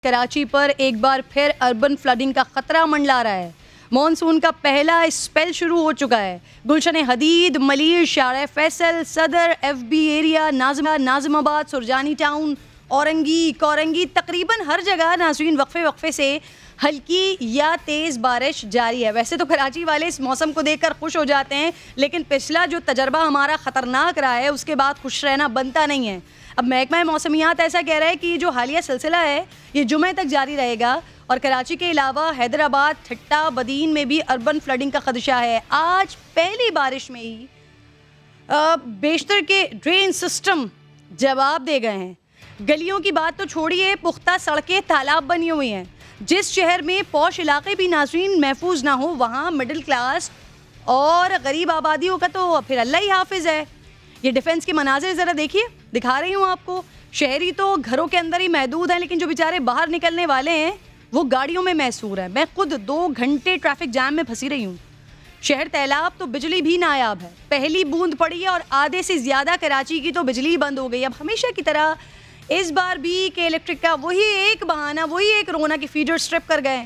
कराची पर एक बार फिर अर्बन फ्लडिंग का खतरा मंडला रहा है। मॉनसून का पहला स्पेल शुरू हो चुका है। गुलशन हदीद, मलीर, शारा फैसल, सदर, FB area, Nazimabad, Surjani town, Orangi, Korangi, तकरीबन हर जगह नाज़रीन वक्फे से हल्की या तेज़ बारिश जारी है। वैसे तो कराची वाले इस मौसम को देखकर खुश हो जाते हैं, लेकिन पिछला जो तजर्बा हमारा ख़तरनाक रहा है उसके बाद खुश रहना बनता नहीं है। अब महकमा मौसमियात ऐसा कह रहा है कि ये जो हालिया सिलसिला है ये जुमे तक जारी रहेगा और कराची के अलावा हैदराबाद, ठट्टा, बदीन में भी अर्बन फ्लडिंग का खदशा है। आज पहली बारिश में ही बेशतर के ड्रेन सिस्टम जवाब दे गए हैं। गलियों की बात तो छोड़िए, पुख्ता सड़कें तालाब बनी हुई हैं। जिस शहर में पौश इलाके भी नाज़रीन महफूज ना हो, वहाँ मिडिल क्लास और गरीब आबादियों का तो फिर अल्लाह ही हाफिज़ है। ये डिफेंस के मनाजिर ज़रा देखिए, दिखा रही हूँ आपको। शहरी तो घरों के अंदर ही महदूद हैं, लेकिन जो बेचारे बाहर निकलने वाले हैं वो गाड़ियों में मैसूर है। मैं खुद 2 घंटे ट्रैफिक जाम में फंसी रही हूँ। शहर तैलाब तो बिजली भी नायाब है। पहली बूंद पड़ी है और आधे से ज़्यादा कराची की तो बिजली बंद हो गई। अब हमेशा की तरह इस बार भी के इलेक्ट्रिक का वही एक बहाना, वही एक रोना की फीडर स्ट्रिप कर गए।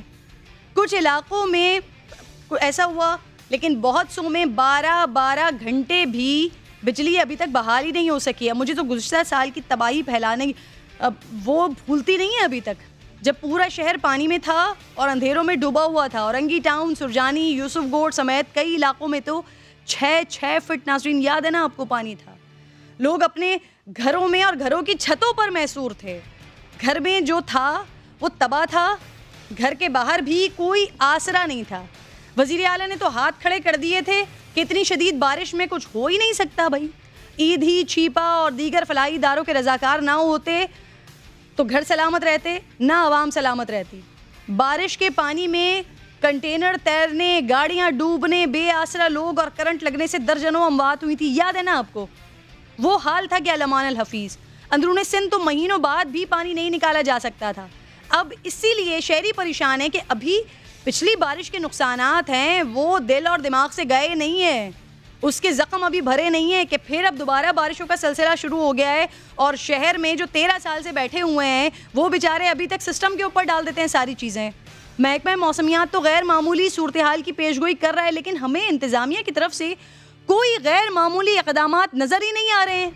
कुछ इलाकों में ऐसा हुआ, लेकिन बहुत सो में 12 घंटे भी बिजली अभी तक बहाल ही नहीं हो सकी है। मुझे तो गुज़श्ता साल की तबाही फैलाने वो भूलती नहीं है अभी तक, जब पूरा शहर पानी में था और अंधेरों में डूबा हुआ था। औरंगी टाउन, सुरजानी, यूसुफगोट समेत कई इलाकों में तो 6 फीट नाज़रीन याद है ना आपको पानी था। लोग अपने घरों में और घरों की छतों पर मैसूर थे। घर में जो था वो तबाह था, घर के बाहर भी कोई आसरा नहीं था। वज़ीर आला ने तो हाथ खड़े कर दिए थे कि इतनी शदीद बारिश में कुछ हो ही नहीं सकता भाई। ईद ही, छीपा और दीगर फलाही इदारों के रज़ाकार ना होते तो घर सलामत रहते, ना आवाम सलामत रहती। बारिश के पानी में कंटेनर तैरने, गाड़ियाँ डूबने, बेआसरा लोग और करंट लगने से दर्जनों अमवात हुई थी। याद है ना आपको? वो हाल था कि अलमान अल हफीज़। अंदरूनी सिंध तो महीनों बाद भी पानी नहीं निकाला जा सकता था। अब इसीलिए शहरी परेशान है कि अभी पिछली बारिश के नुकसानात हैं वो दिल और दिमाग से गए नहीं हैं, उसके ज़ख्म अभी भरे नहीं हैं कि फिर अब दोबारा बारिशों का सिलसिला शुरू हो गया है। और शहर में जो 13 साल से बैठे हुए हैं वो बेचारे अभी तक सिस्टम के ऊपर डाल देते हैं सारी चीज़ें। महकमा मौसमियात तो गैर मामूली सूरत हाल की पेशगोई कर रहा है, लेकिन हमें इंतज़ामिया की तरफ से कोई गैर मामूली इक़दामात नज़र ही नहीं आ रहे हैं।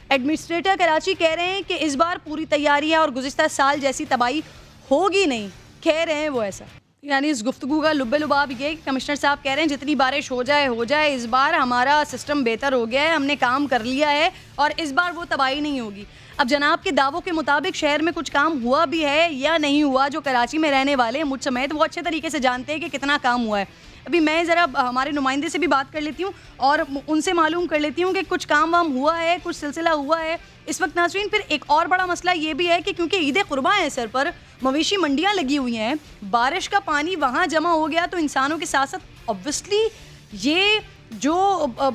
एडमिनिस्ट्रेटर कराची कह रहे हैं कि इस बार पूरी तैयारी है और गुज़िश्ता साल जैसी तबाही होगी नहीं। कह रहे हैं वो ऐसा, यानी इस गुफ्तगू का लुब्बे लुबाब ये कि कमिश्नर साहब कह रहे हैं जितनी बारिश हो जाए, इस बार हमारा सिस्टम बेहतर हो गया है, हमने काम कर लिया है और इस बार वो तबाही नहीं होगी। अब जनाब के दावों के मुताबिक शहर में कुछ काम हुआ भी है या नहीं हुआ, जो कराची में रहने वाले मुझ समेत वो अच्छे तरीके से जानते हैं कि कितना काम हुआ है। अभी मैं ज़रा हमारे नुमाइंदे से भी बात कर लेती हूँ और उनसे मालूम कर लेती हूँ कि कुछ काम वाम हुआ है, कुछ सिलसिला हुआ है। इस वक्त नाज़रीन फिर एक और बड़ा मसला ये भी है कि क्योंकि ईद कुर्बा है सर पर, मवेशी मंडियाँ लगी हुई हैं, बारिश का पानी वहाँ जमा हो गया तो इंसानों के साथ साथ ऑब्वियसली ये जो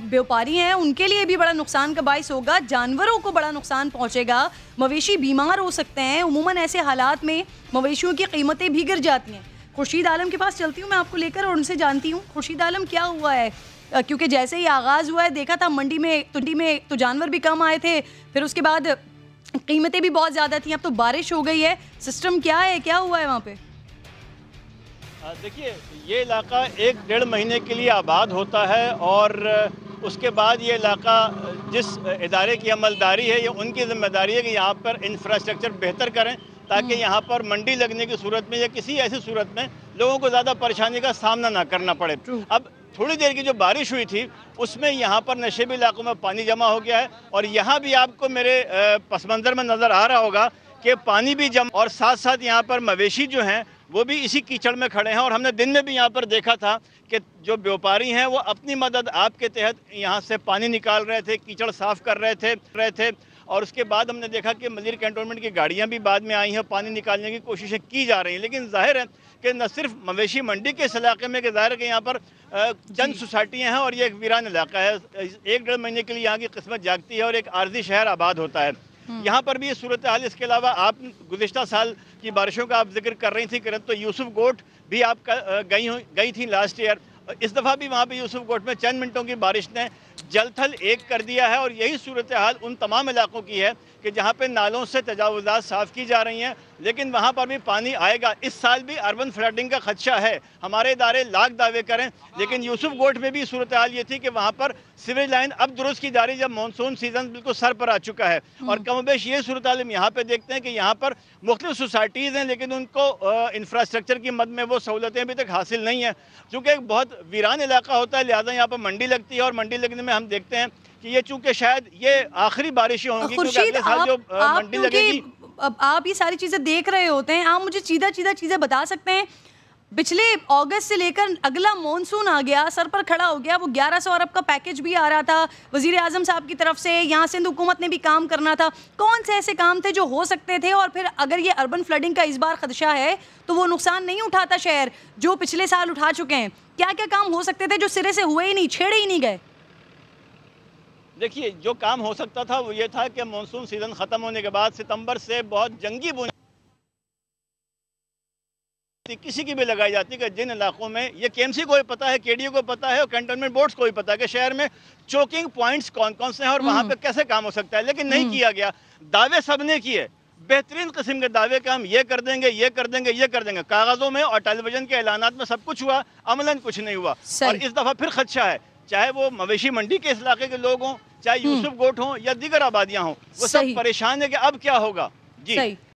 व्यापारी हैं उनके लिए भी बड़ा नुकसान का बाइस होगा, जानवरों को बड़ा नुकसान पहुँचेगा, मवेशी बीमार हो सकते हैं। उमूमन ऐसे हालात में मवेशियों की कीमतें भी गिर जाती हैं। खुर्शीद आलम के पास चलती हूँ मैं आपको लेकर और उनसे जानती हूँ, खुर्शीद आलम क्या हुआ है? क्योंकि जैसे ही आगाज़ हुआ है देखा था मंडी में तो जानवर भी कम आए थे, फिर उसके बाद कीमतें भी बहुत ज़्यादा थी। अब तो बारिश हो गई है, सिस्टम क्या है, क्या हुआ है वहाँ पे? देखिए, ये इलाका 1-1.5 महीने के लिए आबाद होता है और उसके बाद ये इलाका जिस इदारे की अमलदारी है ये उनकी ज़िम्मेदारी है कि यहाँ पर इंफ्रास्ट्रक्चर बेहतर करें ताकि यहाँ पर मंडी लगने की सूरत में या किसी ऐसी सूरत में लोगों को ज़्यादा परेशानी का सामना ना करना पड़े। अब थोड़ी देर की जो बारिश हुई थी उसमें यहाँ पर नशेबी इलाकों में पानी जमा हो गया है और यहाँ भी आपको मेरे पस मंज़र में नज़र आ रहा होगा कि पानी भी जमा और साथ साथ यहाँ पर मवेशी जो हैं वो भी इसी कीचड़ में खड़े हैं। और हमने दिन में भी यहाँ पर देखा था कि जो व्यापारी हैं वो अपनी मदद आपके तहत यहाँ से पानी निकाल रहे थे, कीचड़ साफ़ कर रहे थे और उसके बाद हमने देखा कि मज़ीर कैंटोनमेंट की गाड़ियाँ भी बाद में आई हैं, पानी निकालने की कोशिशें की जा रही हैं। लेकिन जाहिर है कि न सिर्फ मवेशी मंडी के इस इलाके में, कि जाहिर है कि यहाँ पर चंद सोसाइटियाँ हैं और ये एक वीरान इलाका है। 1-1.5 महीने के लिए यहाँ की किस्मत जागती है और एक आर्जी शहर आबाद होता है। यहाँ पर भी ये सूरत हाल। इसके अलावा आप गुज़िश्ता साल की बारिशों का आप जिक्र कर रही थी तो यूसुफगोट भी आप गई थी लास्ट ईयर। इस दफ़ा भी वहाँ पे यूसुफगोट में चंद मिनटों की बारिश ने जल थल एक कर दिया है और यही सूरत हाल उन तमाम इलाकों की है कि जहाँ पे नालों से तजावुज़ात साफ़ की जा रही हैं, लेकिन वहाँ पर भी पानी आएगा। इस साल भी अर्बन फ्लडिंग का खदशा है। हमारे इदारे लाख दावे करें, लेकिन यूसुफ गोट में भी सूरत हाल ये थी कि वहाँ पर सीवरेज लाइन अब दुरुस्त की जा रही है जब मानसून सीज़न बिल्कुल सर पर आ चुका है। और कमोबेश ये सूरत हाल हम यहाँ पर देखते हैं कि यहाँ पर मुख्तलिफ सोसाइटीज़ हैं, लेकिन उनको इंफ्रास्ट्रक्चर की मद में वो सहूलतें अभी तक हासिल नहीं हैं। चूँकि एक बहुत वीरान इलाका होता है, लिहाजा यहाँ पर मंडी लगती है और मंडी लगने में हम देखते हैं कि ये चूंकि शायद ये आखिरी बारिशें होंगी क्योंकि अगले साल जो मंडी लगेगी। अब आप ये सारी चीजें देख रहे होते हैं, आप मुझे सीधा सीधा चीजें बता सकते हैं? पिछले अगस्त से लेकर अगला मॉनसून आ गया, सर पर खड़ा हो गया, वो 1100 अरब का पैकेज भी आ रहा था वजीर आजम साहब की तरफ से, यहाँ सिंध हुकूमत ने भी काम करना था। कौन से ऐसे काम थे जो हो सकते थे? और फिर अगर ये अर्बन फ्लडिंग का इस बार खदशा है तो वो नुकसान नहीं उठाता शहर जो पिछले साल उठा चुके हैं? क्या क्या काम हो सकते थे जो सिरे से हुए ही नहीं, छेड़े ही नहीं गए? देखिए, जो काम हो सकता था वो ये था कि मानसून सीजन ख़त्म होने के बाद सितंबर से बहुत जंगी बुनियाद किसी की भी लगाई जाती कि जिन इलाकों में ये केएमसी को भी पता है, केडीओ को पता है और कंटेनमेंट बोर्ड्स को भी पता है कि शहर में चोकिंग पॉइंट्स कौन कौन से हैं और वहाँ पे कैसे काम हो सकता है, लेकिन नहीं किया गया। दावे सबने किए, बेहतरीन किस्म के दावे कि हम ये कर देंगे, ये कर देंगे, ये कर देंगे। कागज़ों में और टेलीविजन के ऐलानात में सब कुछ हुआ, अमलन कुछ नहीं हुआ। और इस दफ़ा फिर खदशा है, चाहे वो मवेशी मंडी के इस इलाके के लोग हों, चाहे यूसुफ गोट हों या दीगर आबादियाँ हों, वो सब परेशान है कि अब क्या होगा। जी।